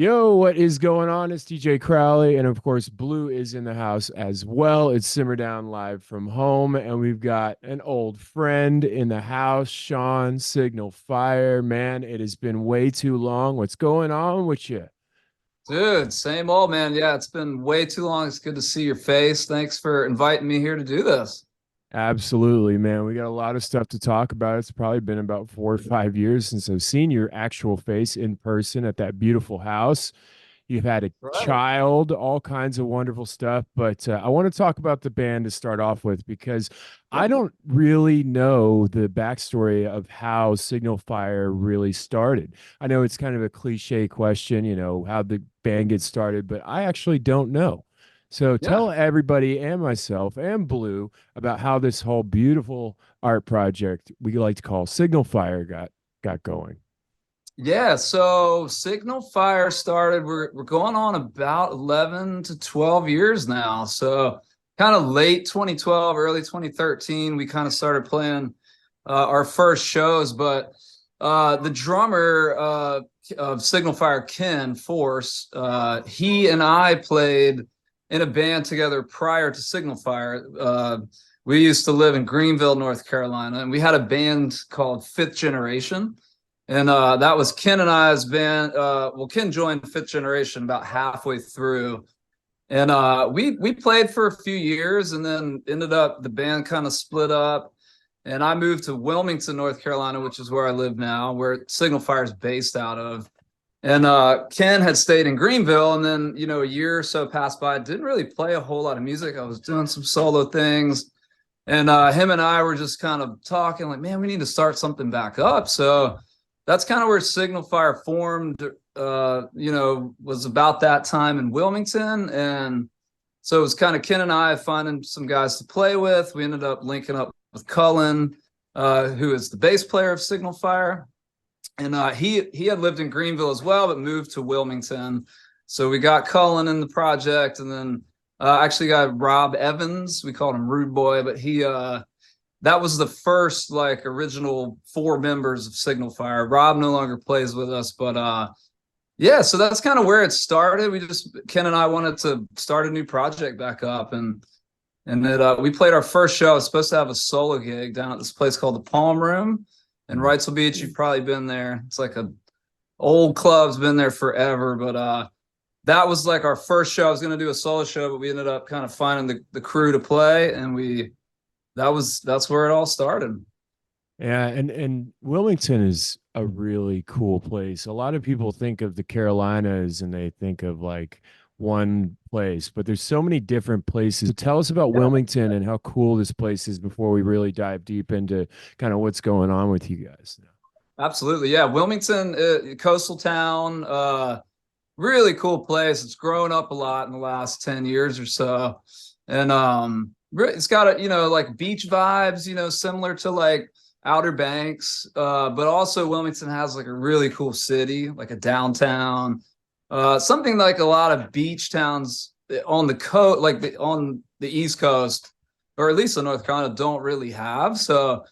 Yo, what is going on? It's DJ Crowley, and of course, Blue is in the house as well. It's Simmer Down live from home, and we've got an old friend in the house, Sean Signal Fire. Man, it has been way too long. What's going on with you? Dude, same old man. Yeah, it's been way too long. It's good to see your face. Thanks for inviting me here to do this. Absolutely, man. We got a lot of stuff to talk about. It's probably been about 4 or 5 years since I've seen your actual face in person at that beautiful house. You've had a Right. child, all kinds of wonderful stuff. But I want to talk about the band to start off with because I Yeah. don't really know the backstory of how Signal Fire really started. I know it's kind of a cliche question, how the band gets started, but I actually don't know. So Yeah. tell everybody and myself and Blue about how this whole beautiful art project we like to call Signal Fire got going. Yeah. So Signal Fire started, we're going on about 11 to 12 years now. So kind of late 2012, early 2013, we kind of started playing our first shows. But the drummer of Signal Fire, Ken Force, he and I played in a band together prior to Signal Fire. We used to live in Greenville, North Carolina, and we had a band called Fifth Generation. And that was Ken and I's band. Well, Ken joined Fifth Generation about halfway through, and we played for a few years, and then ended up the band kind of split up, and I moved to Wilmington, North Carolina, which is where I live now, where Signal Fire is based out of. And Ken had stayed in Greenville, and then a year or so passed by. I didn't really play a whole lot of music. I was doing some solo things, and him and I were just kind of talking, like, man, we need to start something back up. So that's kind of where Signal Fire formed. Was about that time in Wilmington, and so it was kind of Ken and I finding some guys to play with. We ended up linking up with Cullen, who is the bass player of Signal Fire, and he had lived in Greenville as well, but moved to Wilmington. So we got Cullen in the project, and then actually got Rob Evans. We called him Rude Boy, but he that was the first like original four members of Signal Fire. Rob no longer plays with us, but yeah, so that's kind of where it started. We just Ken and I wanted to start a new project back up, and then we played our first show. I was supposed to have a solo gig down at this place called the Palm Room in Wrightsville Beach. You've probably been there. It's like a old club's been there forever, but that was like our first show. I was going to do a solo show, but we ended up kind of finding the crew to play, and that's where it all started. Yeah, and Wilmington is a really cool place. A lot of people think of the Carolinas and they think of like one place, but there's so many different places. So tell us about Yeah, Wilmington and how cool this place is before we really dive deep into kind of what's going on with you guys. absolutely. Yeah, Wilmington, coastal town, really cool place. It's grown up a lot in the last 10 years or so, and it's got a like beach vibes, similar to like Outer Banks, but also Wilmington has like a really cool city, like a downtown, something like a lot of beach towns on the coast, like on the East Coast, or at least in North Carolina, don't really have. So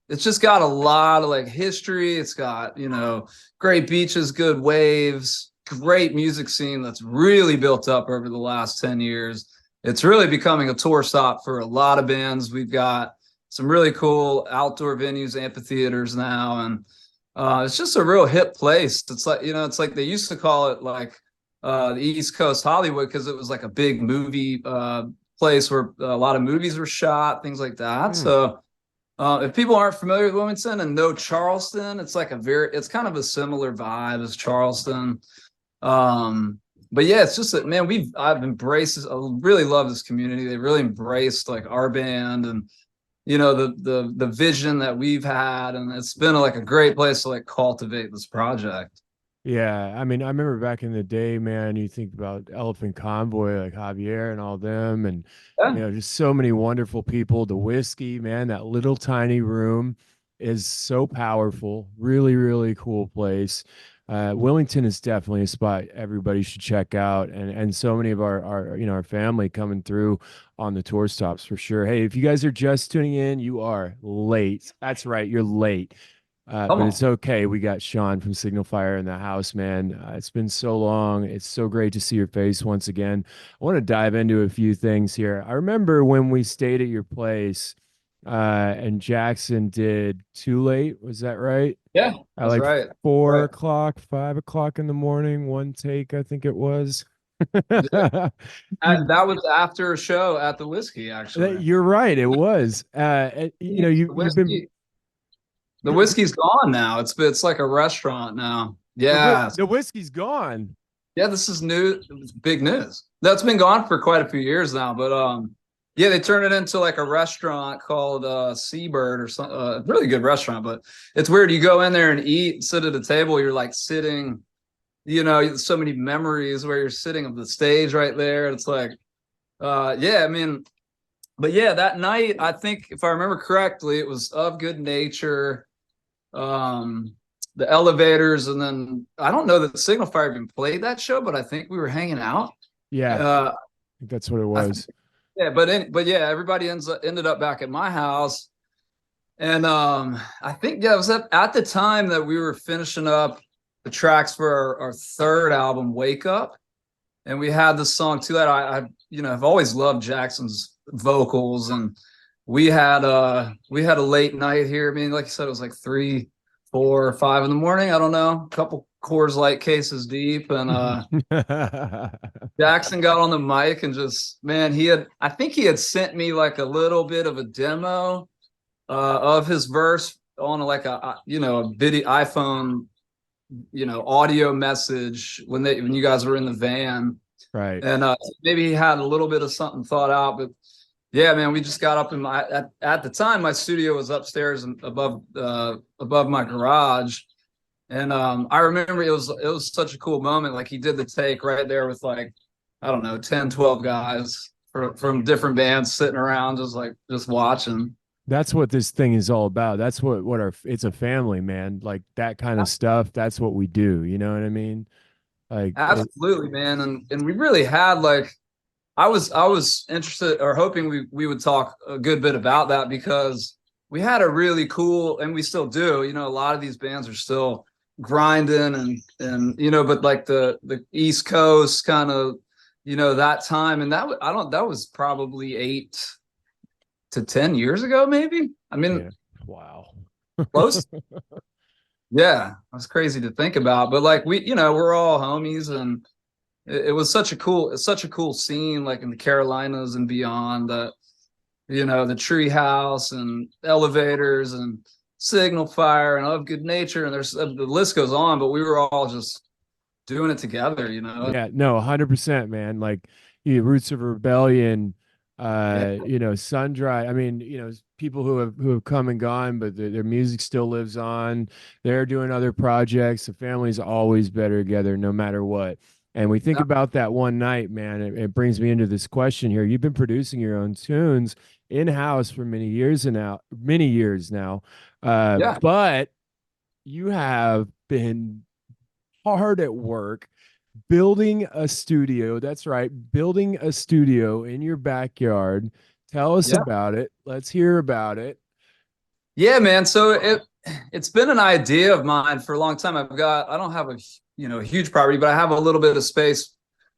it's just got a lot of like history. It's got great beaches, good waves, great music scene that's really built up over the last 10 years. It's really becoming a tour stop for a lot of bands. We've got some really cool outdoor venues, amphitheaters now, and it's just a real hip place. It's like it's like they used to call it like the East Coast Hollywood because it was like a big movie place where a lot of movies were shot, things like that. Hmm. So if people aren't familiar with Wilmington and know Charleston, it's kind of a similar vibe as Charleston. Um, but yeah, it's just that man, I've embraced this. I really love this community. They really embraced like our band and the vision that we've had, and it's been like a great place to like cultivate this project. Yeah, I mean, I remember back in the day, man, you think about Elephant Convoy, like Javier and all them, and Yeah. just so many wonderful people. The whiskey, man, that little tiny room is so powerful. Really, really cool place. Wilmington is definitely a spot everybody should check out, and so many of our family coming through on the tour stops for sure. Hey, if you guys are just tuning in, you are late. That's right, you're late. Come But on. it's okay. We got Sean from Signal Fire in the house, man. It's been so long. It's so great to see your face once again. I want to dive into a few things here. I remember when we stayed at your place, and Jackson did Too Late. Was that right? Yeah, At that's like right. four Right. o'clock, 5 o'clock in the morning, one take, I think it was. Yeah. You, That was after a show at the Whiskey, actually. you're right. It was. You know, The you've been whiskey's gone now. It's like a restaurant now. Yeah. the whiskey's gone. Yeah, this is new. It's big news. That's been gone for quite a few years now, but yeah, they turned it into like a restaurant called Seabird or something. Really good restaurant, but it's weird. You go in there and eat, sit at a table, you're like sitting, so many memories where you're sitting on the stage right there. It's like yeah, I mean, but yeah, that night, I think if I remember correctly, it was Of Good Nature, um, the Elevators, and then I don't know that Signal Fire even played that show, but I think we were hanging out. Yeah, I Uh, think that's what it I think, was. yeah, but yeah, everybody ended up back at my house, and I think yeah, it was at the time that we were finishing up the tracks for our third album, Wake Up, and we had this song too that I've always loved Jackson's vocals, and we had a late night here. I mean, like you said, it was like 3, 4, 5 in the morning. I don't know, a couple Coors Light cases deep, and Jackson got on the mic and just man, I think he had sent me like a little bit of a demo of his verse on like a video iPhone audio message when you guys were in the van, Right. and maybe he had a little bit of something thought out, but yeah, man, we just got up in at the time my studio was upstairs and above my garage, and I remember it was such a cool moment. Like he did the take right there with like I don't know 10, 12 guys from different bands sitting around just watching. That's what this thing is all about. That's what our it's a family, man. Like that kind of stuff. That's what we do. You know what I mean? Like Absolutely, man, and we really had like I was interested or hoping we would talk a good bit about that because we had a really cool and we still do. A lot of these bands are still grinding and but like the East Coast kind of that time and that was probably 8 to 10 years ago maybe. I mean yeah. Wow. close. Yeah, that's crazy to think about. But like we're all homies and it was such a cool scene, like in the Carolinas and beyond. The Tree House and Elevators and Signal Fire and Of Good Nature, and there's the list goes on. But we were all just doing it together. Yeah, no, 100%, man. Like Roots of Rebellion, Yeah, Sun Dry. I mean, people who have come and gone, but their music still lives on. They're doing other projects. The family's always better together, no matter what. And we think about that one night, man. It brings me into this question here. You've been producing your own tunes in-house for many years now. yeah, But you have been hard at work building a studio. That's right, building a studio in your backyard. Tell us yeah, about it. Let's hear about it. yeah, man. So it's been an idea of mine for a long time. I don't have a huge property, but I have a little bit of space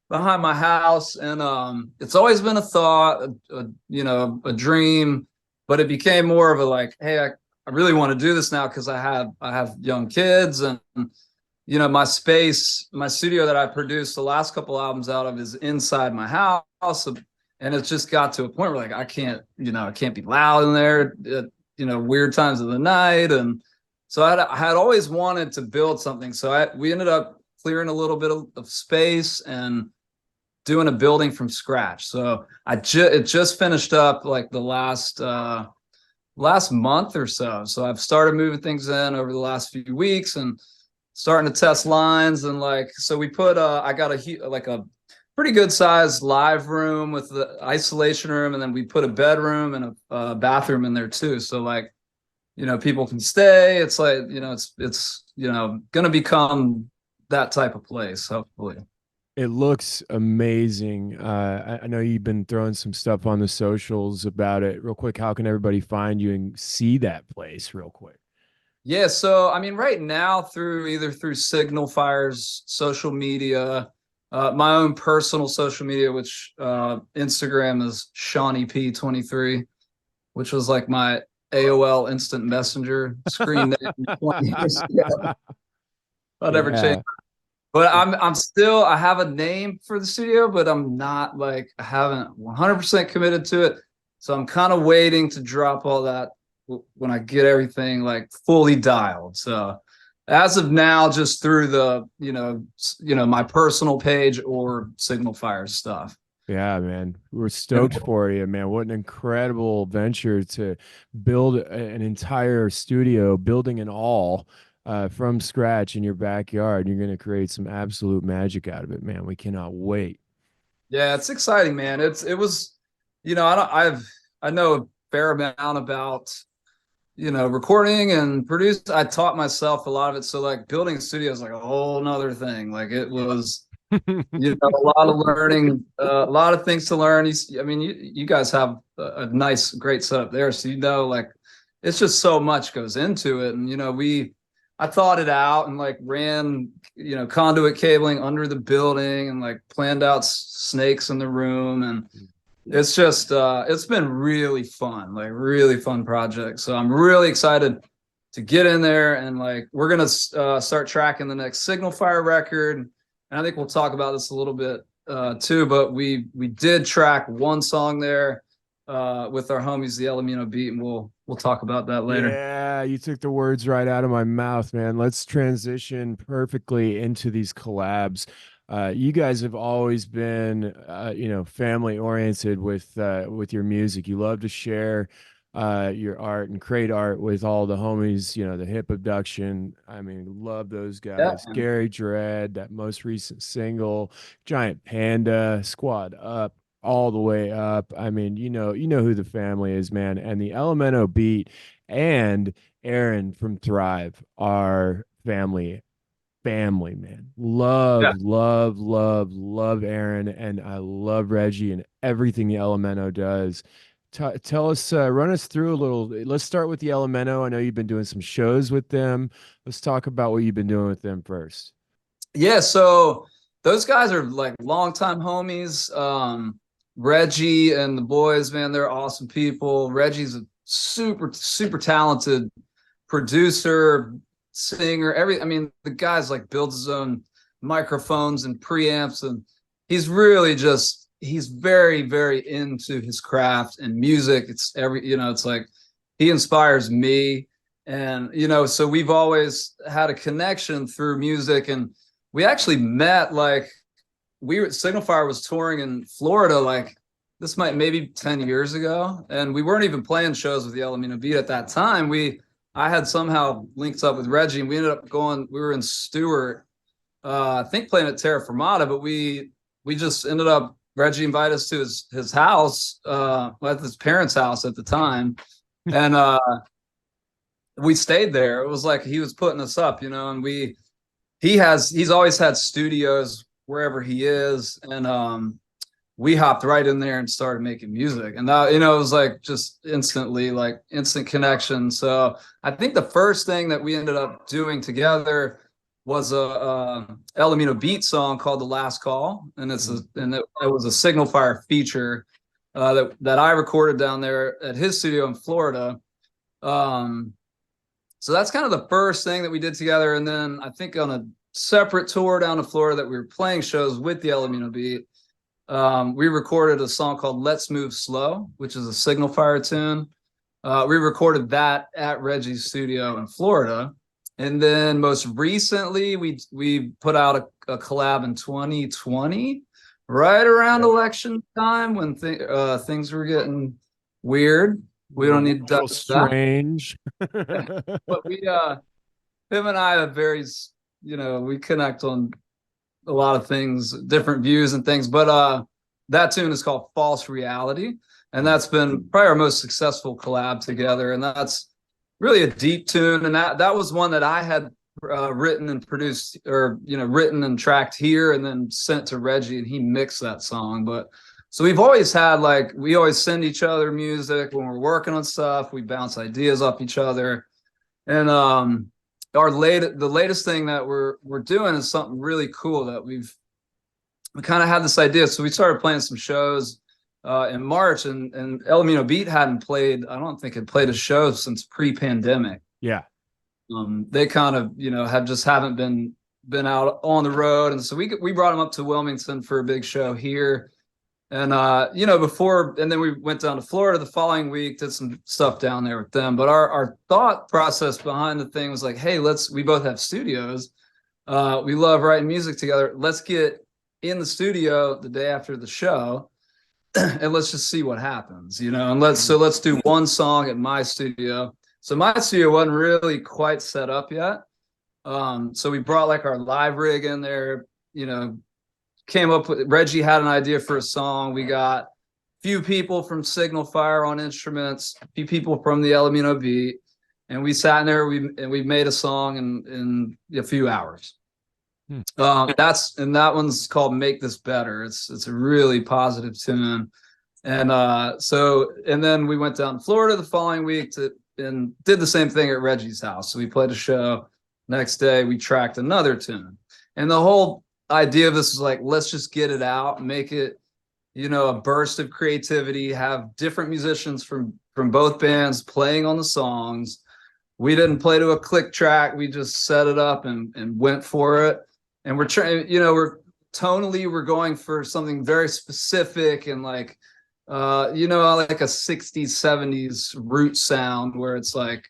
behind my house, and it's always been a thought, a dream, but it became more of a like, hey, I really want to do this now because I have young kids, and my studio that I produced the last couple albums out of is inside my house, and it's just got to a point where like I can't be loud in there, weird times of the night, and so I had always wanted to build something, so we ended up clearing a little bit of space and doing a building from scratch. So it just finished up like the last month or so. So I've started moving things in over the last few weeks and starting to test lines and like so we put I got a pretty good sized live room with the isolation room, and then we put a bedroom and a bathroom in there too. So like people can stay. It's like it's gonna become that type of place hopefully. It looks amazing. I know you've been throwing some stuff on the socials about it. Real quick, how can everybody find you and see that place real quick? Yeah, so I mean, right now through either through Signal Fire's social media, my own personal social media, which Instagram is Shawnee P23, which was like my AOL Instant Messenger screen name 20 years ago. I'll never change. Yeah. But I'm still I have a name for the studio, but I'm not like I haven't 100% committed to it. So I'm kind of waiting to drop all that when I get everything like fully dialed. So as of now, just through the my personal page or Signal Fire stuff. Yeah, man. We're And stoked for you, man. What an incredible venture to build an entire studio, building it all from scratch in your backyard. You're going to create some absolute magic out of it, man. We cannot wait. yeah, it's exciting, man. It was, I know a fair amount about recording and produce. I taught myself a lot of it. So like building a studio is like a whole nother thing. Like it was, a lot of learning, a lot of things to learn. I mean, you guys have a nice, great setup there. So, like it's just so much goes into it. And, I thought it out and like ran, conduit cabling under the building and like planned out snakes in the room. And it's just it's been really fun, like really fun project. So I'm really excited to get in there and like we're gonna start tracking the next Signal Fire record. And I think we'll talk about this a little bit too. But we did track one song there with our homies, the Elamino Beat, and we'll talk about that later. Yeah, you took the words right out of my mouth, man. Let's transition perfectly into these collabs. You guys have always been, family oriented with your music. You love to share your art and create art with all the homies. You know, the Hip Abduction. I mean, love those Yeah. guys. Gary Dredd, that most recent single, Giant Panda, Squad Up, all the way up. I mean, you know who the family is, man. And the Elemento Beat and Aaron from Thrive are family, man. Yeah. Love Aaron, and I love Reggie and everything the Elemento does. Tell us, run us through a little. Let's start with the Elemento. I know you've been doing some shows with them. Let's talk about what you've been doing with them first. Yeah, so those guys are like longtime homies. Reggie and the boys, man, they're awesome people. Reggie's a super, super talented producer, singer. I mean, the guy's like builds his own microphones and preamps, and he's very, very into his craft and music. It's like he inspires me. And, so we've always had a connection through music. And we actually met like Signal Fire was touring in Florida like this might maybe 10 years ago, and we weren't even playing shows with the Elamino Beat at that time. I had somehow linked up with Reggie, and we ended up going. We were in Stewart, I think playing at Terra Firmata, but we just ended up. Reggie invited us to his house, at his parents' house at the time, and we stayed there. It was like he was putting us up, and he's always had studios wherever he is, and we hopped right in there and started making music, and that, it was like just instantly like instant connection. So I think the first thing that we ended up doing together was a Elamino Beat song called "The Last Call," and it was a Signal Fire feature that I recorded down there at his studio in Florida. So that's kind of the first thing that we did together. And then I think on a separate tour down to Florida that we were playing shows with the Elamino Beat, we recorded a song called "Let's Move Slow," which is a Signal Fire tune. We recorded that at Reggie's studio in Florida. And then most recently, we put out a collab in 2020, right around election time when things were getting weird. We don't need to touch that. Strange. But him and I have we connect on a lot of things, different views and things. But that tune is called "False Reality," and that's been probably our most successful collab together. And that's really a deep tune, and that was one that I had written and produced, or written and tracked here, and then sent to Reggie, and he mixed that song. But so we've always had we always send each other music when we're working on stuff. We bounce ideas off each other, And the latest thing that we're doing is something really cool that we kind of had this idea. So we started playing some shows in March, and Elamino Beat hadn't played, I don't think had played a show since pre-pandemic. Yeah. They kind of, haven't been out on the road. And so we brought them up to Wilmington for a big show here. And and then we went down to Florida the following week, did some stuff down there with them. But our thought process behind the thing was like, hey, we both have studios. We love writing music together. Let's get in the studio the day after the show and let's just see what happens, and let's do one song at my studio. So my studio wasn't really quite set up yet. So we brought like our live rig in there, came up with, Reggie had an idea for a song. We got a few people from Signal Fire on instruments, a few people from the Elamino Beat, and we sat in there, we made a song in a few hours. That one's called Make This Better. It's a really positive tune. And then we went down to Florida the following week and did the same thing at Reggie's house. So we played a show. Next day we tracked another tune. And the whole idea of this is like, let's just get it out, make it, a burst of creativity, have different musicians from both bands playing on the songs. We didn't play to a click track. We just set it up and went for it. And we're trying, we're going for something very specific and like, like a 60s, 70s root sound where it's like,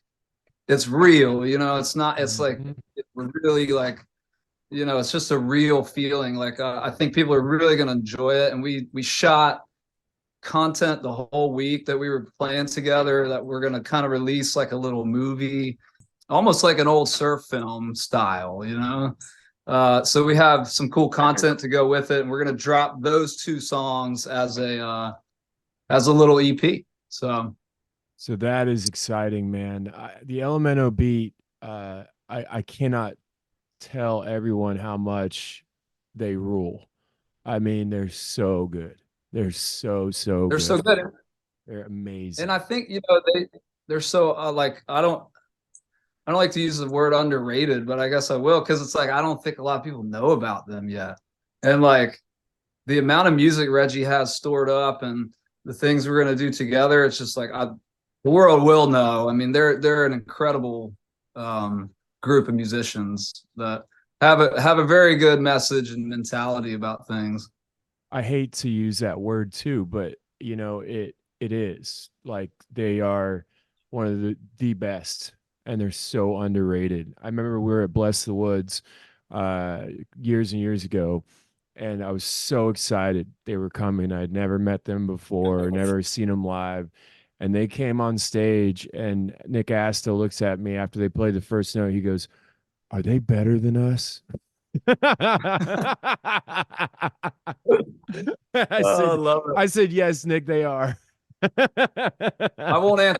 it's real, it's not, it's like, we're really like, it's just a real feeling. Like, I think people are really going to enjoy it. And we shot content the whole week that we were playing together that we're going to kind of release like a little movie, almost like an old surf film style, so we have some cool content to go with it. And we're going to drop those two songs as a little EP. So that is exciting, man. The Elamino Beat, I cannot tell everyone how much they rule. I mean, they're so good. They're so they're good. So good. They're amazing. And I think they're so like I don't like to use the word underrated, but I guess I will, because it's like I don't think a lot of people know about them yet. And like the amount of music Reggie has stored up and the things we're going to do together, it's just like the world will know. I mean, they're an incredible group of musicians that have a very good message and mentality about things. I hate to use that word too, but it is like they are one of the best, and they're so underrated. I remember we were at Bless the Woods years and years ago, and I was so excited they were coming. I'd never met them before, never seen them live. And they came on stage, and Nick Asta looks at me after they played the first note. He goes, "Are they better than us?" I said, "Yes, Nick, they are." I won't answer.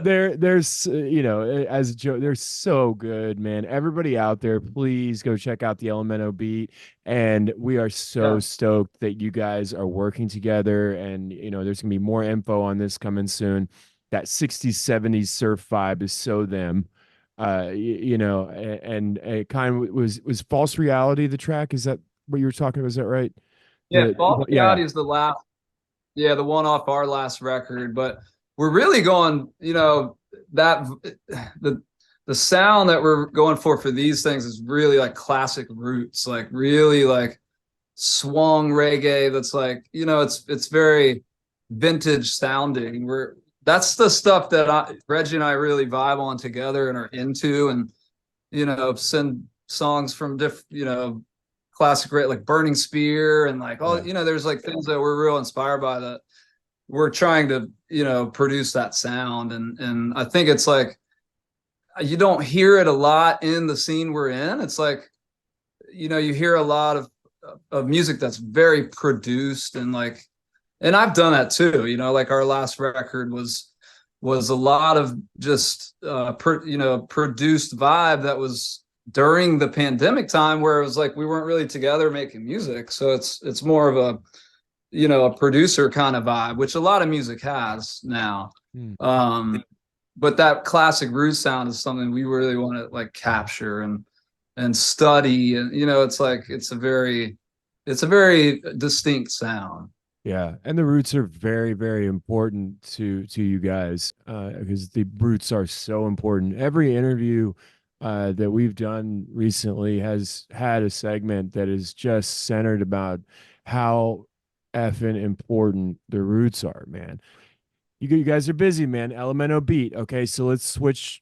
There's as a joke, they're so good, man. Everybody out there, please go check out the Elamino Beat. And we are so stoked that you guys are working together. And there's gonna be more info on this coming soon. That 60s, 70s surf vibe is so them. And it kind of was False Reality the track. Is that what you were talking about? Is that right? Yeah, False Reality is the last, the one off our last record. But we're really going, that the sound that we're going for these things is really like classic roots, like really like swung reggae. That's like, it's very vintage sounding. That's the stuff that Reggie and I really vibe on together and are into, and send songs from different, classic rate like Burning Spear and like there's like things that we're real inspired by that we're trying to produce that sound, and I think it's like you don't hear it a lot in the scene we're in. It's like you hear a lot of music that's very produced and like. And I've done that too, like our last record was a lot of just, produced vibe that was during the pandemic time where it was like, we weren't really together making music. So it's more of a, a producer kind of vibe, which a lot of music has now. but that classic root sound is something we really want to like capture and study, and it's like it's a very distinct sound. Yeah, and the roots are very, very important to you guys because the roots are so important. Every interview that we've done recently has had a segment that is just centered about how effing important the roots are, man. You guys are busy, man. Elemento beat. Okay, so let's switch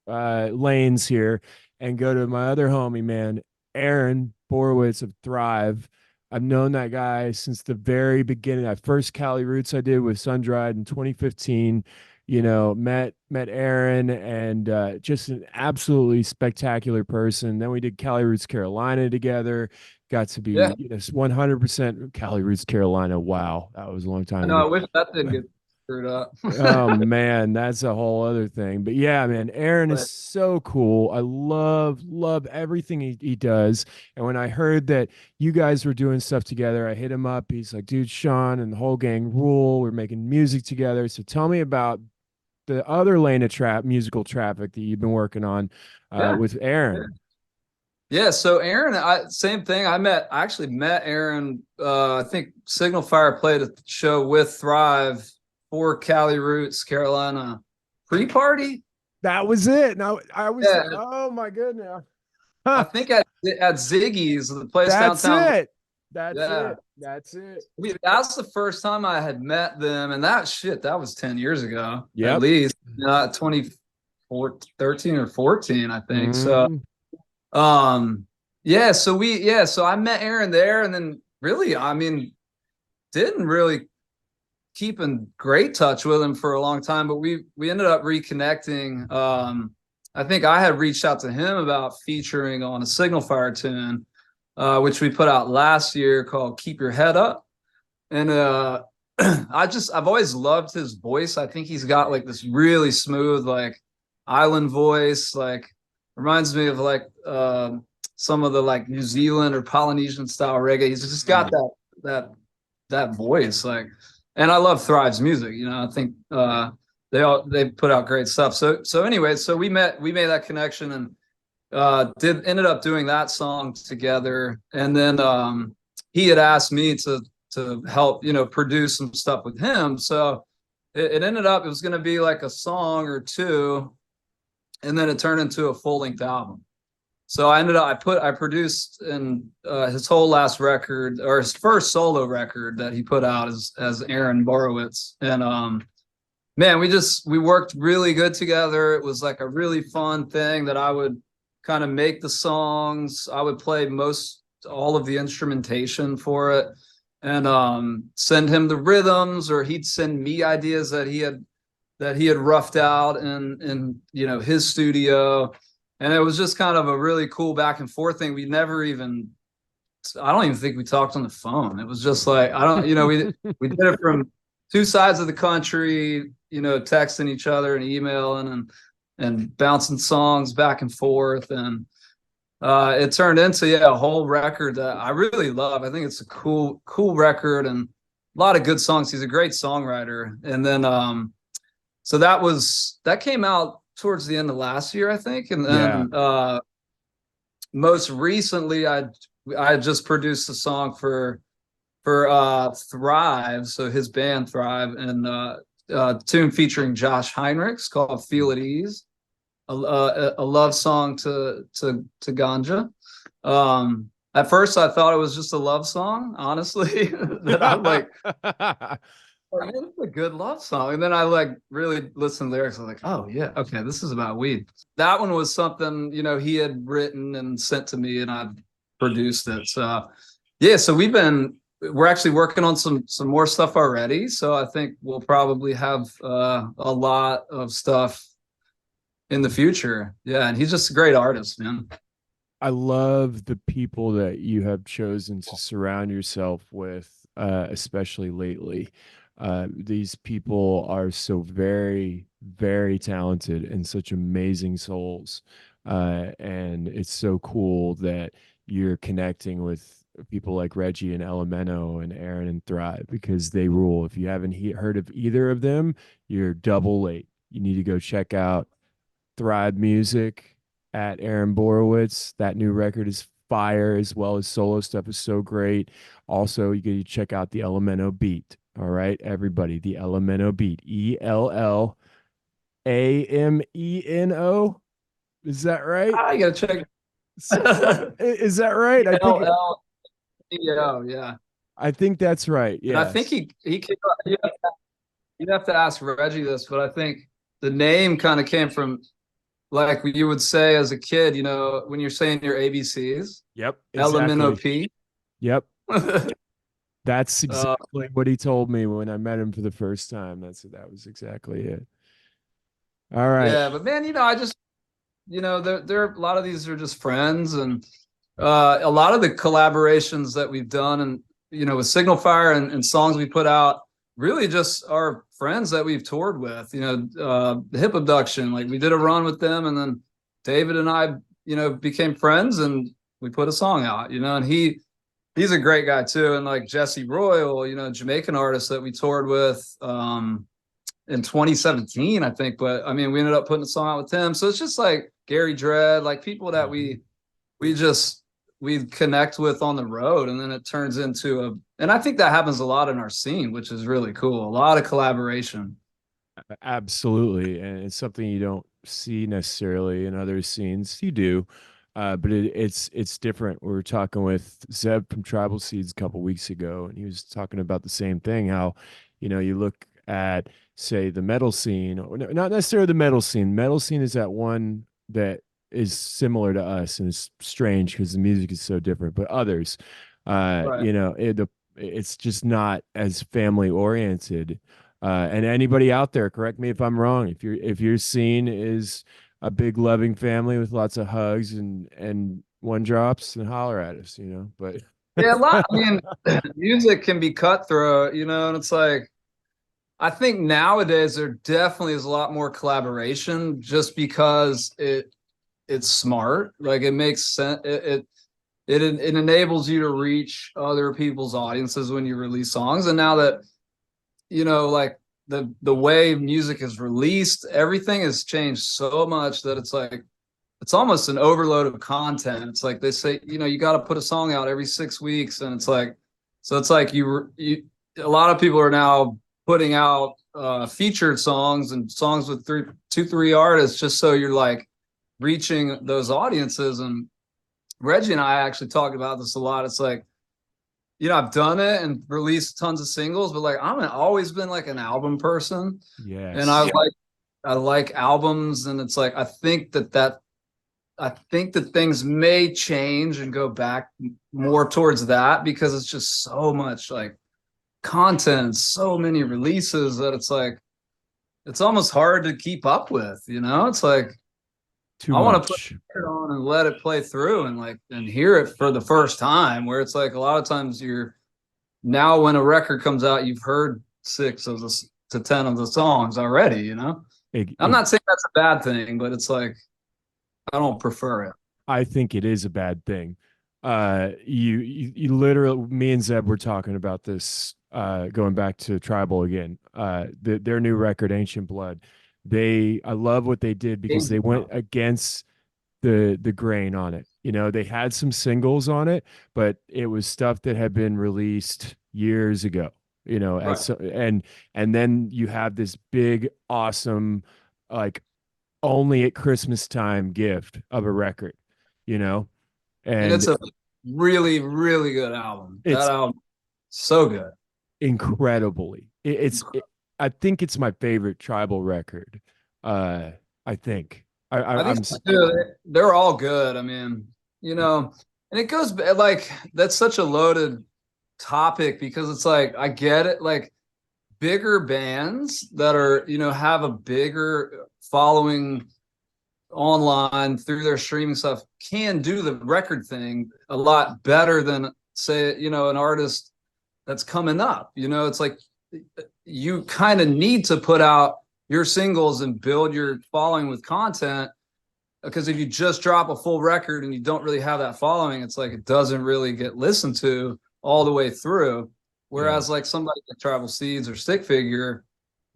lanes here and go to my other homie, man, Aaron Borowitz of Thrive. I've known that guy since the very beginning. That first Cali Roots I did with Sundried in 2015. Met Aaron and just an absolutely spectacular person. Then we did Cali Roots Carolina together. Got to Yeah, be 100% Cali Roots Carolina. Wow, that was a long I time know. ago. I wish that didn't get screwed up. Oh man, that's a whole other thing. But yeah, man, Aaron is But so cool. I love everything he does. And when I heard that you guys were doing stuff together, I hit him up. He's like, dude, Sean and the whole gang rule. We're making music together. So tell me about the other lane of musical traffic that you've been working on yeah. with Aaron. Yeah, so Aaron, same thing. I actually met Aaron. I think Signal Fire played a show with Thrive for Cali Roots Carolina pre-party. That was it. Now I was, Yeah, oh my goodness. I think at Ziggy's, the place That's downtown. it. That's Yeah, it. That's it. that's the first time I had met them, and that was 10 years ago at Yep. least, 2013 or 14, I think. So Mhm. yeah, so I met Aaron there, and then really, I mean, didn't really keep in great touch with him for a long time, but we ended up reconnecting. I think I had reached out to him about featuring on a Signal Fire tune, which we put out last year called "Keep Your Head Up," and I've always loved his voice. I think he's got like this really smooth like island voice, like reminds me of like some of the like New Zealand or Polynesian style reggae. He's just got that that voice, like, and I love Thrive's music. I think they put out great stuff. So anyway, so we made that connection and did ended up doing that song together, and then he had asked me to help produce some stuff with him. So it ended up it was going to be like a song or two, and then it turned into a full-length album. So I produced in his whole last record, or his first solo record that he put out as Aaron Borowitz. And man, we worked really good together. It was like a really fun thing that I would kind of make the songs. I would play all of the instrumentation for it, and send him the rhythms, or he'd send me ideas that he had roughed out in his studio. And it was just kind of a really cool back and forth thing. I don't even think we talked on the phone. It was just like, I don't, we did it from two sides of the country, texting each other and emailing and bouncing songs back and forth. And it turned into, a whole record that I really love. I think it's a cool record and a lot of good songs. He's a great songwriter. And then, so that came out towards the end of last year, I think. And Yeah. then most recently I just produced a song for Thrive, so his band Thrive, and tune featuring Josh Heinrichs called Feel at Ease, a love song to Ganja. At first I thought it was just a love song, honestly. That I'm like, it's a good love song. And then I like really listened to lyrics. I was like, oh yeah, okay, this is about weed. That one was something, he had written and sent to me, and I produced it. So yeah, so we're actually working on some more stuff already. So I think we'll probably have a lot of stuff in the future. Yeah, and he's just a great artist, man. I love the people that you have chosen to surround yourself with, especially lately. These people are so very, very talented and such amazing souls. And it's so cool that you're connecting with people like Reggie and Elemento and Aaron and Thrive because they rule. If you haven't heard of either of them, you're double late. You need to go check out Thrive Music at Aaron Borowitz. That new record is fire, as well as solo stuff is so great. Also, you can check out the Elemento Beat. All right, everybody, the Elemento Beat. ELLAMENO. Is that right? I gotta check. Is that right? ELLEO, yeah. I think that's right. And I think Yes. he came up, you'd have to ask Reggie this, but I think the name kind of came from like you would say as a kid, you know, when you're saying your ABCs, Yep. Exactly. LMNOP. Yep. That's uh, exactly what he told me when I met him for the first time. That was exactly it. All right. yeah, but man, you know, I just, you know, there a lot of these are just friends, and a lot of the collaborations that we've done, and you know, with Signal Fire and songs we put out, really just are friends that we've toured with. You know, the Hip Abduction, like we did a run with them, and then David and I, you know, became friends, and we put a song out. You know, and he's a great guy too, and like Jesse Royal, you know, Jamaican artist that we toured with. In 2017, I think. But I mean, we ended up putting a song out with him. So it's just like Gary Dredd, like people that we connect with on the road, and then it turns into a. And I think that happens a lot in our scene, which is really cool. A lot of collaboration. Absolutely. And it's something you don't see necessarily in other scenes. You do. But it's different. We were talking with Zeb from Tribal Seeds a couple weeks ago, and he was talking about the same thing, how, you look at, say, the metal scene, or not necessarily the metal scene. Metal scene is that one that is similar to us, and it's strange because the music is so different. But others, Right. it's just not as family oriented. And anybody out there, correct me if I'm wrong. If your scene is a big loving family with lots of hugs and one drops, and holler at us, But Yeah, a lot. I mean, music can be cutthroat, you know, and it's like I think nowadays there definitely is a lot more collaboration just because it's smart. Like it makes sense. It enables you to reach other people's audiences when you release songs. And now that you know, like the way music is released, everything has changed so much that it's like it's almost an overload of content. It's like they say, you know, you got to put a song out every 6 weeks, and it's like, so it's like you a lot of people are now putting out featured songs and songs with three artists just so you're like reaching those audiences. And Reggie and I actually talk about this a lot. It's like, you know, I've done it and released tons of singles, but like I'm always been like an album person, and yes, I like albums, and it's like I think that things may change and go back more towards that because it's just so much like content, so many releases that it's like it's almost hard to keep up with, you know? It's like too I want to put much. it on and let it play through and like and hear it for the first time, where it's like a lot of times you're now when a record comes out, you've heard 6 to 10 of the songs already, you know? It, I'm it, not saying that's a bad thing, but it's like I don't prefer it. I think it is a bad thing. You literally, me and Zeb were talking about this, going back to Tribal again. Their new record, Ancient Blood. I love what they did because they went against the grain on it. They had some singles on it, but it was stuff that had been released years ago. Right. And then you have this big, awesome, like only at Christmas time gift of a record, you know, And it's and a really, really good album. That it's album, so good. incredibly. I think it's my favorite Tribal record. I think I think I'm so too. They're all good. I mean, you know, and it goes like that's such a loaded topic because it's like I get it. Like bigger bands that are, you know, have a bigger following online through their streaming stuff can do the record thing a lot better than say, you know, an artist that's coming up. You know, it's like you kind of need to put out your singles and build your following with content because if you just drop a full record and you don't really have that following, it's like it doesn't really get listened to all the way through. yeah. Whereas like somebody like Tribal Seeds or Stick Figure,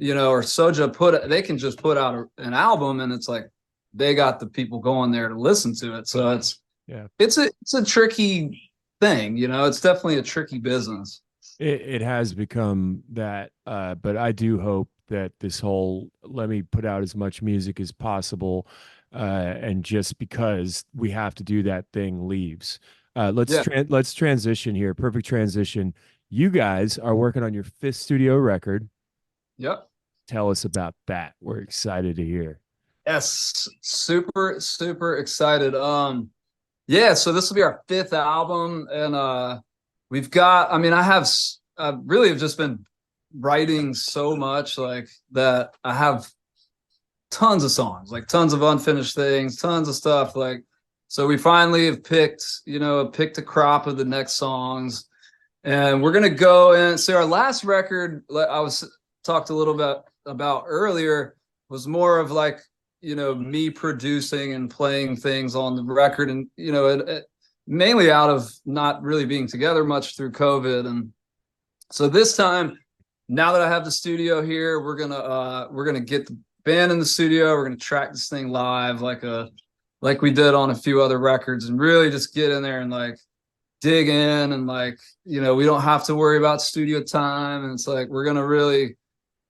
or Soja they can just put out an album, and it's like they got the people going there to listen to it. So Yeah. it's a tricky thing, it's definitely a tricky business. It has become that, but I do hope that this whole let me put out as much music as possible, and just because we have to do that thing leaves. Yeah. Let's transition here. Perfect transition. You guys are working on your fifth studio record. Yep. Tell us about that. We're excited to hear. Yes. Super, super excited. Yeah, so this will be our fifth album, and we've got. I mean, I really have just been writing so much like that. I have tons of songs, like tons of unfinished things, tons of stuff. Like, so we finally have picked a crop of the next songs, and we're gonna go and see our last record. I was talked a little bit about earlier was more of like me producing and playing things on the record, and mainly out of not really being together much through COVID. And so this time, now that I have the studio here, we're gonna get the band in the studio. We're gonna track this thing live like we did on a few other records, and really just get in there and like dig in, and like we don't have to worry about studio time, and it's like we're gonna really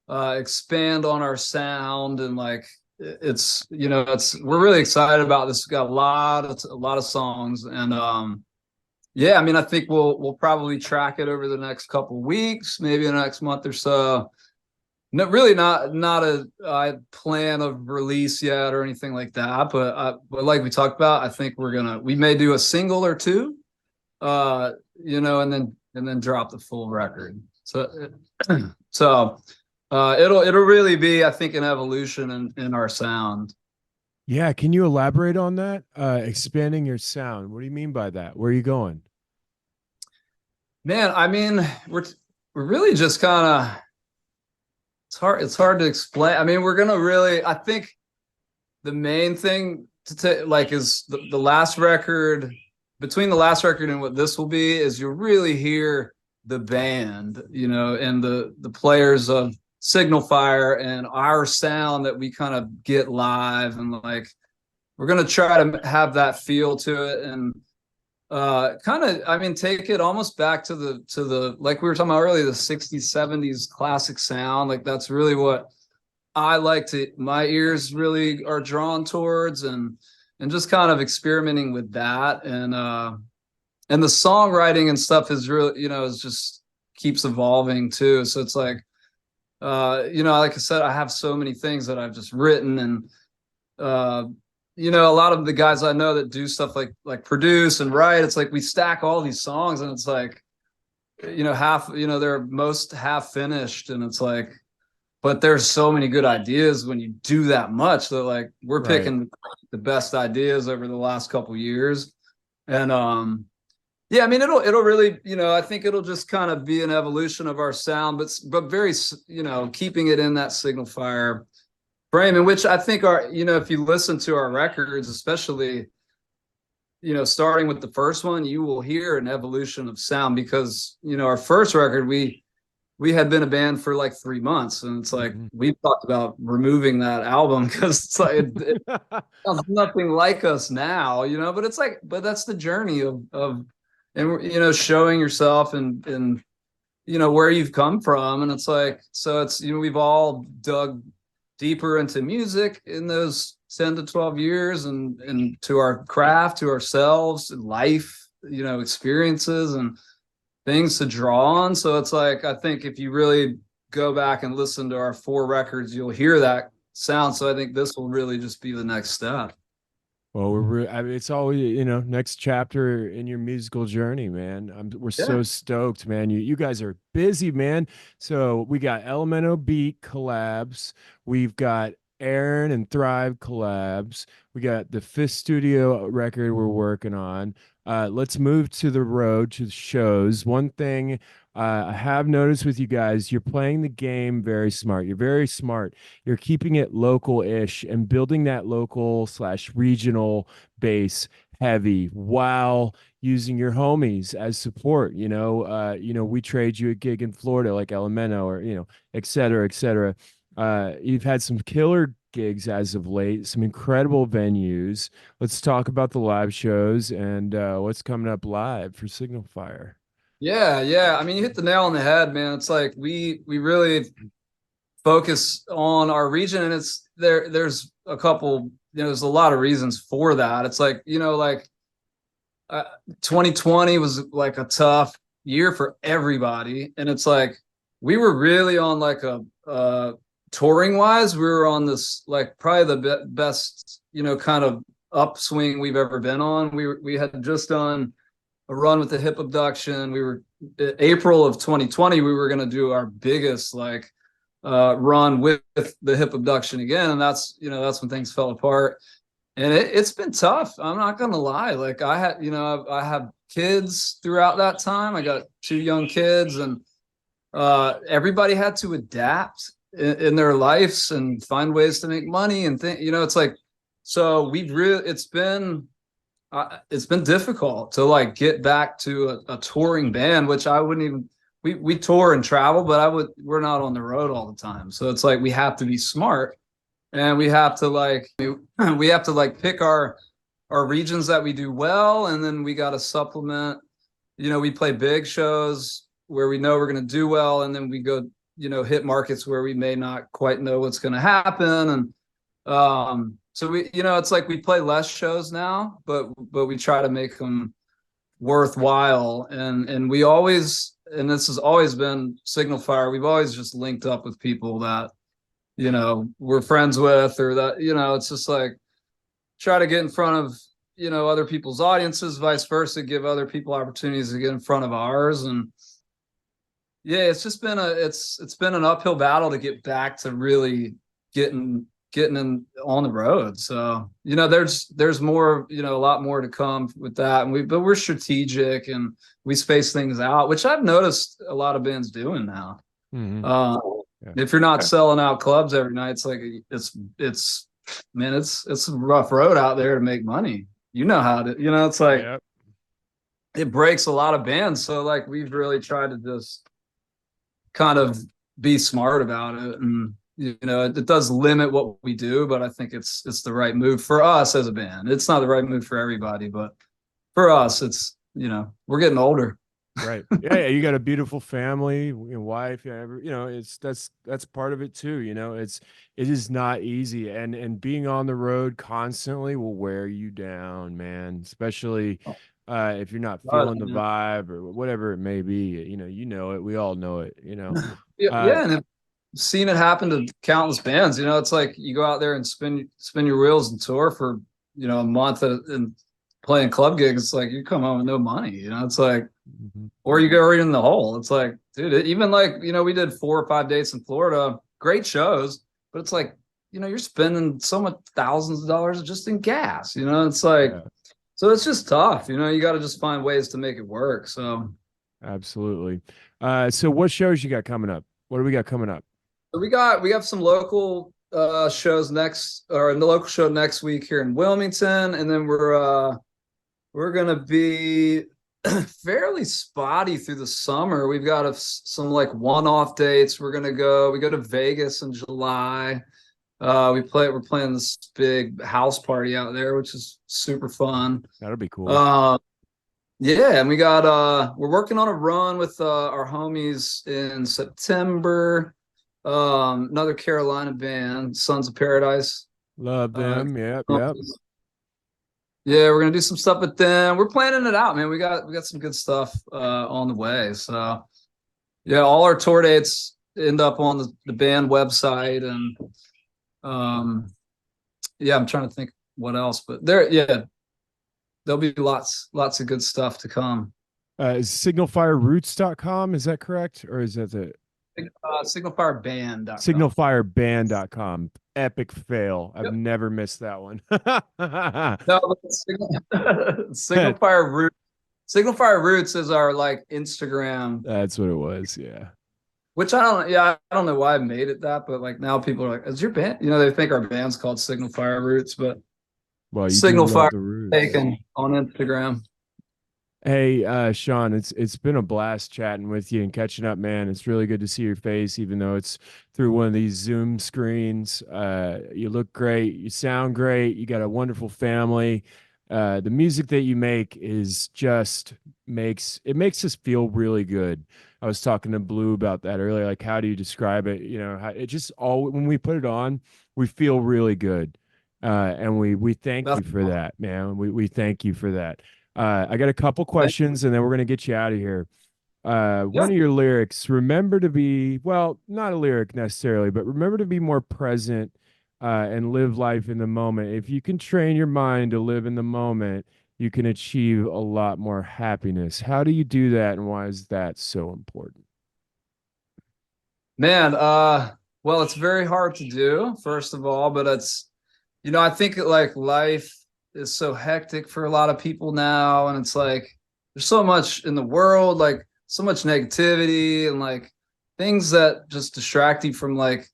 expand on our sound, and like it's we're really excited about this. We've got a lot of songs, and yeah, I mean, I think we'll probably track it over the next couple of weeks, maybe the next month or so. No, really not a plan of release yet or anything like that, but like we talked about, I think we may do a single or two, and then drop the full record. So so it'll really be, I think, an evolution in our sound. Yeah, can you elaborate on that? Expanding your sound. What do you mean by that? Where are you going? Man, I mean, we're really just kind of it's hard to explain. I mean, we're gonna really, I think the main thing to take like is the last record, between the last record and what this will be, is you'll really hear the band, and the players of Signal Fire and our sound that we kind of get live, and like we're gonna try to have that feel to it, and kind of, I mean, take it almost back to the like we were talking about earlier, the 60s 70s classic sound. Like that's really what my ears really are drawn towards, and just kind of experimenting with that, and the songwriting and stuff is really, is just keeps evolving too. So it's like like I said, I have so many things that I've just written, and a lot of the guys I know that do stuff like produce and write, it's like we stack all these songs, and it's like half, they're most half finished, and it's like, but there's so many good ideas when you do that much that like we're Right. picking the best ideas over the last couple years. And yeah, I mean, it'll really, I think it'll just kind of be an evolution of our sound, but very, keeping it in that Signal Fire frame, in which I think if you listen to our records, especially, starting with the first one, you will hear an evolution of sound, because, our first record, we had been a band for like 3 months, and it's like, we talked about removing that album because it's like, it sounds nothing like us now, but it's like, but that's the journey of, and, showing yourself, and, where you've come from. And it's like, so it's, we've all dug deeper into music in those 10 to 12 years, and to our craft, to ourselves, life, experiences and things to draw on. So it's like, I think if you really go back and listen to our 4 records, you'll hear that sound. So I think this will really just be the next step. Well, I mean, it's always, next chapter in your musical journey, man. We're Yeah. so stoked, man. You guys are busy, man. So we got Elemento Beat collabs. We've got Aaron and Thrive collabs. We got the fifth studio record we're working on. Let's move to the road, to the shows. One thing I have noticed with you guys, you're playing the game very smart. You're very smart. You're keeping it local-ish and building that local slash regional base heavy while using your homies as support. We trade you a gig in Florida like Elemento, or et cetera, et cetera. You've had some killer gigs as of late, some incredible venues. Let's talk about the live shows and what's coming up live for Signal Fire. Yeah, yeah. I mean, you hit the nail on the head, man. It's like we really focus on our region, and it's there's a couple, there's a lot of reasons for that. It's like, like 2020 was like a tough year for everybody, and it's like we were really on like a touring wise, we were on this like probably the best, kind of upswing we've ever been on. We had just done a run with the hip abduction. We were April of 2020, we were going to do our biggest like run with the hip abduction again, and that's when things fell apart. And it's been tough. I'm not gonna lie. Like I have kids throughout that time. I got 2 young kids, and everybody had to adapt in their lives and find ways to make money and think. It's like, so we've really it's been difficult to like get back to a touring band, which I wouldn't even. We tour and travel, but we're not on the road all the time. So it's like we have to be smart, and we have to like pick our regions that we do well, and then we got to supplement. We play big shows where we know we're going to do well, and then we go hit markets where we may not quite know what's going to happen. And so it's like we play less shows now, but we try to make them worthwhile. And we always, and this has always been Signal Fire, we've always just linked up with people that we're friends with, or that it's just like try to get in front of other people's audiences, vice versa, give other people opportunities to get in front of ours. And yeah, it's just been it's been an uphill battle to get back to really getting in on the road. So there's more, a lot more to come with that. And but we're strategic, and we space things out, which I've noticed a lot of bands doing now. Mm-hmm. Yeah. If you're not selling out clubs every night, it's like it's a rough road out there to make money. How to, it's like, yep. It breaks a lot of bands. So like we've really tried to just kind of be smart about it. And it does limit what we do, but I think it's the right move for us as a band. It's not the right move for everybody, but for us, it's, we're getting older. Right. Yeah. You got a beautiful family, your wife, that's part of it too. It is not easy. And being on the road constantly will wear you down, man, especially if you're not feeling the vibe or whatever it may be. It, we all know it, Yeah. And I've seen it happen to countless bands. It's like you go out there and spin your wheels and tour for, a month and playing club gigs. It's like you come home with no money, it's like, or you go right in the hole. It's like, dude, even like, we did 4 or 5 dates in Florida, great shows, but it's like, you're spending so much thousands of dollars just in gas, it's like, yeah. So it's just tough, you got to just find ways to make it work. So absolutely. So what shows you got coming up? What do we got coming up? So we have some local shows next, or in the local show next week here in Wilmington. And then we're going to be fairly spotty through the summer. We've got some like one-off dates. We go to Vegas in July. We're playing this big house party out there, which is super fun. That'll be cool. Yeah, and we got we're working on a run with our homies in September. Another Carolina band, Sons of Paradise. Love them. Yep. Yeah, we're gonna do some stuff with them. We're planning it out, man. We got some good stuff on the way. So yeah, all our tour dates end up on the band website, and yeah, I'm trying to think what else, but there'll be lots of good stuff to come. Is signalfireroots.com, is that correct? Or is that it? Signalfireband.com. Signalfireband.com. Epic fail. I've never missed that one. No, Signalfire Roots. Signalfire Roots is our like Instagram. That's what it was, yeah. Which I don't know why I made it that, but like now people are like, is your band? They think our band's called Signalfire Roots, but well, Signalfire taken on Instagram. Hey, Sean, it's been a blast chatting with you and catching up, man. It's really good to see your face, even though it's through one of these Zoom screens. You look great, you sound great, you got a wonderful family. The music that you make is just makes us feel really good. I was talking to Blue about that earlier. Like, how do you describe it? You know, how, it just all when we put it on, we feel really good. And we thank That's you for that, man. We thank you for that. I got a couple questions and then we're going to get you out of here. yeah. One of your lyrics, remember to be, well, not a lyric necessarily, but remember to be more present and live life in the moment. If you can train your mind to live in the moment, you can achieve a lot more happiness. How do you do that and why is that so important? Man, well, it's very hard to do, first of all, but I think like life is so hectic for a lot of people now, and it's like there's so much in the world, like so much negativity and like things that just distract you from like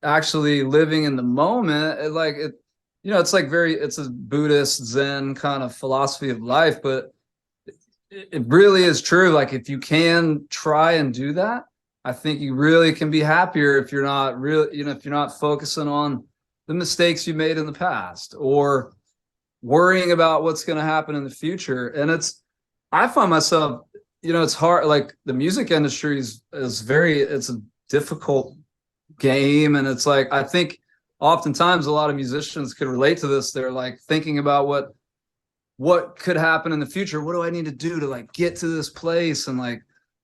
actually living in the moment. It's like it's a Buddhist Zen kind of philosophy of life, but it really is true. Like if you can try and do that, I think you really can be happier if you're not really, if you're not focusing on the mistakes you made in the past or worrying about what's going to happen in the future. And I find myself, it's hard. Like the music industry it's a difficult game. And it's like, I think oftentimes a lot of musicians could relate to this. They're like thinking about what could happen in the future. What do I need to do to like get to this place and like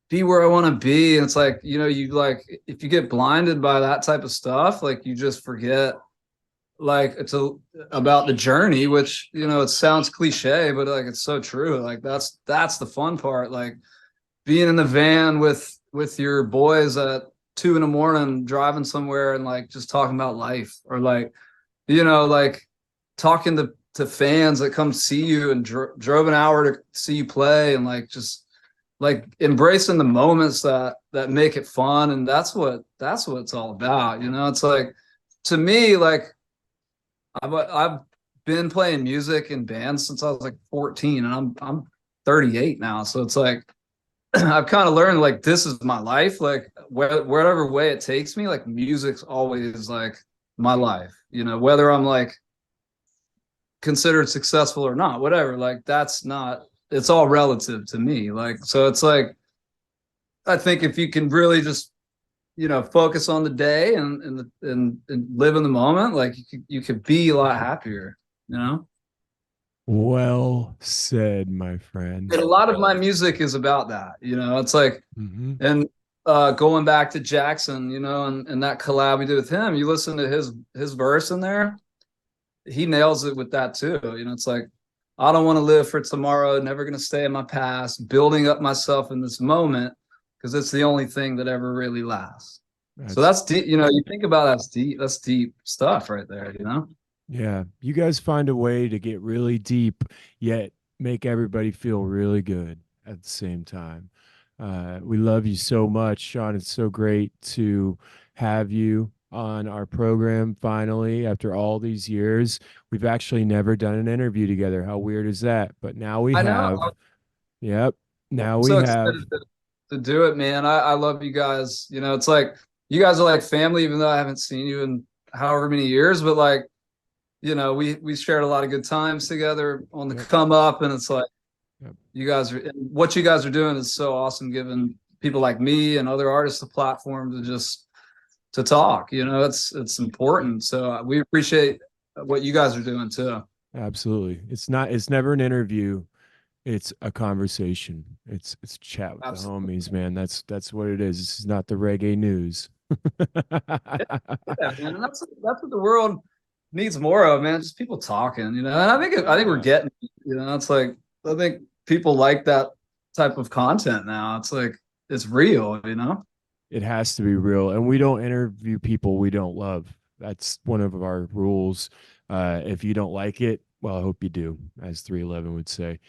be where I want to be? And it's like, you like if you get blinded by that type of stuff, like you just forget like about the journey, which it sounds cliche, but like it's so true. Like that's the fun part. Like being in the van with your boys at 2 a.m. driving somewhere and like just talking about life or like like talking to fans that come see you and drove an hour to see you play and like just like embracing the moments that make it fun. And that's what it's all about. It's like to me, like I've been playing music in bands since I was like 14 and I'm 38 now. So it's like I've kind of learned like this is my life. Like whatever way it takes me, like music's always like my life. Whether I'm like considered successful or not, whatever. Like that's not. It's all relative to me. Like so, it's like I think if you can really just focus on the day and live in the moment, like you could be a lot happier. You know. Well said, my friend. And a lot of my music is about that. It's like Hmm. and going back to Jackson, and that collab we did with him, you listen to his verse in there, he nails it with that too. It's like I don't want to live for tomorrow, never going to stay in my past, building up myself in this moment because it's the only thing that ever really lasts. So That's that's deep. You think about that's deep stuff right there. Yeah, you guys find a way to get really deep, yet make everybody feel really good at the same time. We love you so much, Sean. It's so great to have you on our program finally after all these years. We've actually never done an interview together. How weird is that? But now we I know. have. Yep, now I'm we so have. excited to do it, man. I love you guys. It's like you guys are like family, even though I haven't seen you in however many years, but like we shared a lot of good times together on the Yep, come up, and it's like yep. what you guys are doing is so awesome, giving people like me and other artists a platform to talk. It's important. So we appreciate what you guys are doing too. Absolutely. It's never an interview. It's a conversation. It's chat with the Absolutely. homies, man. That's what it is. This is not the reggae news. Yeah, man. And that's what the world needs more of, man. Just people talking. And I think we're Yeah. getting, it's like I think people like that type of content now. It's like it's real. It has to be real. And we don't interview people we don't love. That's one of our rules. If you don't like it, well, I hope you do, as 311 would say.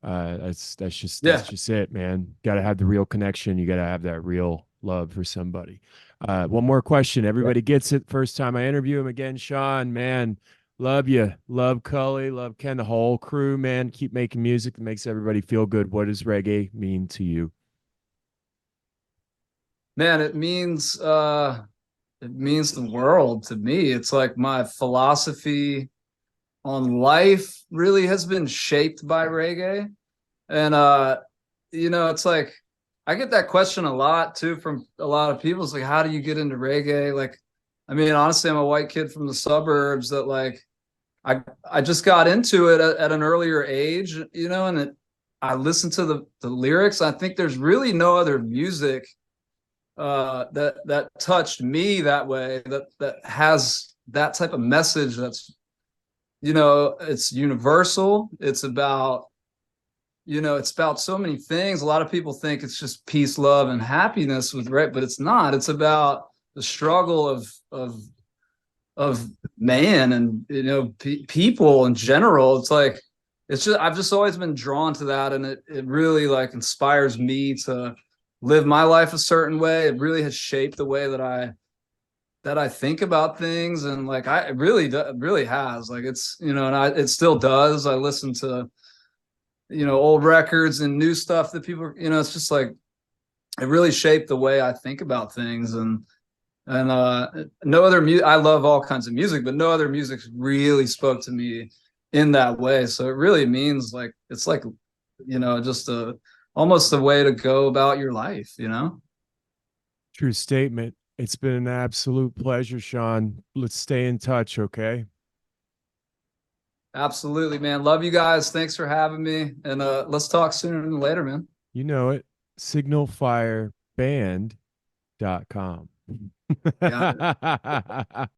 That's Yeah. just it, man. Got to have the real connection. You got to have that real love for somebody. One more question. Yeah. Everybody gets it. First time I interview him again, Sean, man. Love you. Love Cully. Love Ken, the whole crew, man. Keep making music that makes everybody feel good. What does reggae mean to you? Man, it means the world to me. It's like my philosophy on life really has been shaped by reggae. And it's like I get that question a lot too from a lot of people. It's like, how do you get into reggae? Like, I mean, honestly, I'm a white kid from the suburbs that like I just got into it at an earlier age, and I listened to the lyrics. I think there's really no other music that touched me that way, that has that type of message that's, it's universal. It's about so many things. A lot of people think it's just peace, love, and happiness with Ray, but it's not. It's about the struggle of man, and people in general. It's like it's just I've just always been drawn to that, and it really like inspires me to live my life a certain way. It really has shaped the way that I think about things, and like it really has. Like it still does. I listen to old records and new stuff that people, it's just like it really shaped the way I think about things. And no other music. I love all kinds of music, but no other music really spoke to me in that way. So it really means like it's like just almost a way to go about your life. True statement. It's been an absolute pleasure, Sean. Let's stay in touch, okay? Absolutely, man. Love you guys. Thanks for having me, and let's talk sooner than later, man. You know it. Signalfireband.com. Got it.